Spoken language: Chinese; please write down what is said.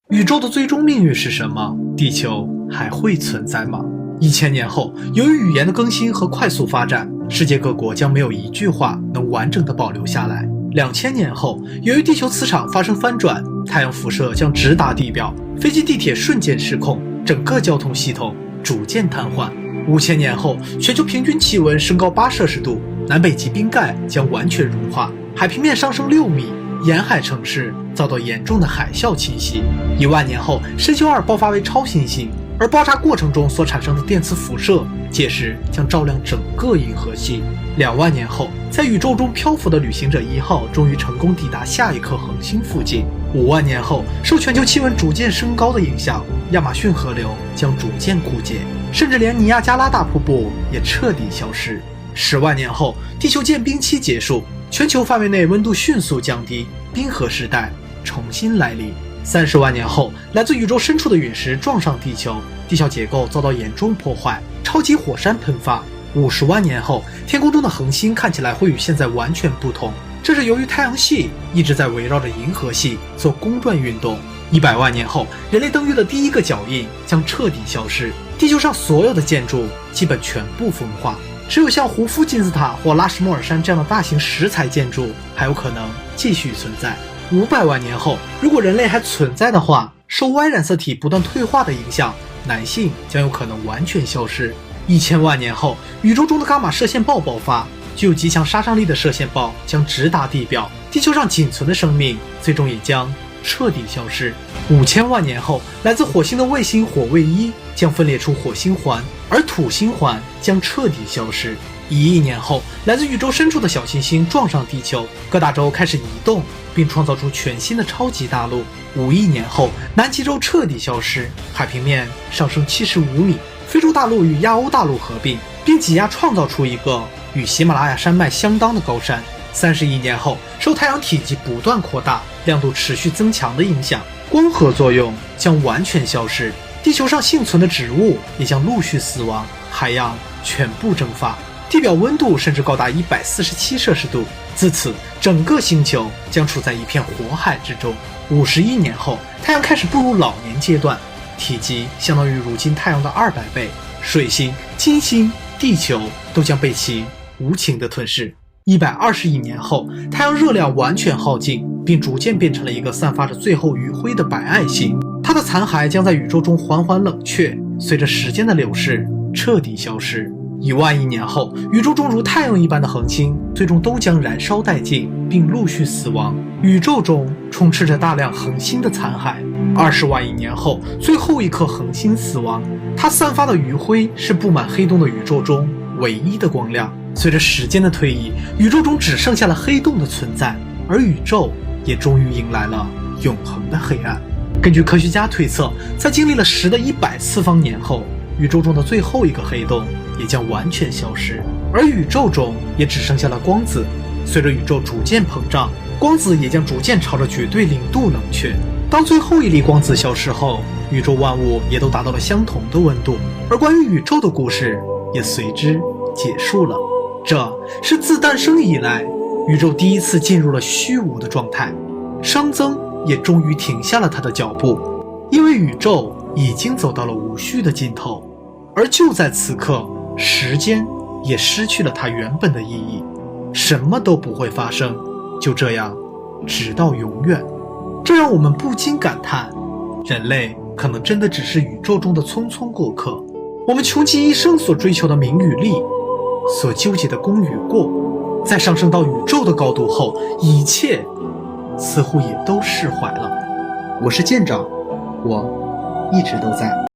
宇宙的最终命运是什么？地球还会存在吗？1000年后，由于语言的更新和快速发展，世界各国将没有一句话能完整的保留下来。2000年后，由于地球磁场发生翻转，太阳辐射将直达地表，飞机地铁瞬间失控，整个交通系统逐渐瘫痪。5000年后，全球平均气温升高8°C，南北极冰盖将完全融化，海平面上升6米，沿海城市遭到严重的海啸侵袭。10000年后，深丘2爆发为超新星，而爆炸过程中所产生的电磁辐射，届时将照亮整个银河系。20000年后，在宇宙中漂浮的旅行者1号终于成功抵达下一颗恒星附近。50000年后，受全球气温逐渐升高的影响，亚马逊河流将逐渐枯竭，甚至连尼亚加拉大瀑布也彻底消失。10万年后，地球渐冰期结束，全球范围内温度迅速降低，冰河时代重新来临。30万年后，来自宇宙深处的陨石撞上地球，地壳结构遭到严重破坏，超级火山喷发。50万年后，天空中的恒星看起来会与现在完全不同，这是由于太阳系一直在围绕着银河系做公转运动。100万年后，人类登月的第一个脚印将彻底消失，地球上所有的建筑基本全部风化，只有像胡夫金字塔或拉什莫尔山这样的大型石材建筑还有可能继续存在。500万年后，如果人类还存在的话，受 Y 染色体不断退化的影响，男性将有可能完全消失。1000万年后，宇宙中的伽马射线暴爆发，具有极强杀伤力的射线暴将直达地表，地球上仅存的生命最终也将彻底消失。5000万年后，来自火星的卫星火卫1将分裂出火星环，而土星环将彻底消失。1亿年后，来自宇宙深处的小行星撞上地球，各大洲开始移动，并创造出全新的超级大陆。5亿年后，南极洲彻底消失，海平面上升75米，非洲大陆与亚欧大陆合并，并挤压创造出一个与喜马拉雅山脉相当的高山。30亿年后，受太阳体积不断扩大、亮度持续增强的影响，光合作用将完全消失，地球上幸存的植物也将陆续死亡，海洋全部蒸发，地表温度甚至高达147°C。自此，整个星球将处在一片火海之中。50亿年后，太阳开始步入老年阶段，体积相当于如今太阳的200倍，水星、金星、地球都将被其无情地吞噬。120亿年后，太阳热量完全耗尽，并逐渐变成了一个散发着最后余晖的白矮星，它的残骸将在宇宙中缓缓冷却，随着时间的流逝彻底消失。1万亿年后，宇宙中如太阳一般的恒星最终都将燃烧殆尽，并陆续死亡，宇宙中充斥着大量恒星的残骸。20万亿年后，最后一颗恒星死亡，它散发的余晖是布满黑洞的宇宙中唯一的光亮。随着时间的推移，宇宙中只剩下了黑洞的存在，而宇宙也终于迎来了永恒的黑暗。根据科学家推测，在经历了10的100次方年后，宇宙中的最后一个黑洞也将完全消失，而宇宙中也只剩下了光子。随着宇宙逐渐膨胀，光子也将逐渐朝着绝对0度冷却。当最后一粒光子消失后，宇宙万物也都达到了相同的温度，而关于宇宙的故事也随之结束了。这是自诞生以来，宇宙第一次进入了虚无的状态，熵增也终于停下了它的脚步，因为宇宙已经走到了无序的尽头。而就在此刻，时间也失去了它原本的意义，什么都不会发生，就这样直到永远。这让我们不禁感叹，人类可能真的只是宇宙中的匆匆过客。我们穷其一生所追求的名与利，所纠结的功与过，在上升到宇宙的高度后，一切似乎也都释怀了。我是舰长，我一直都在。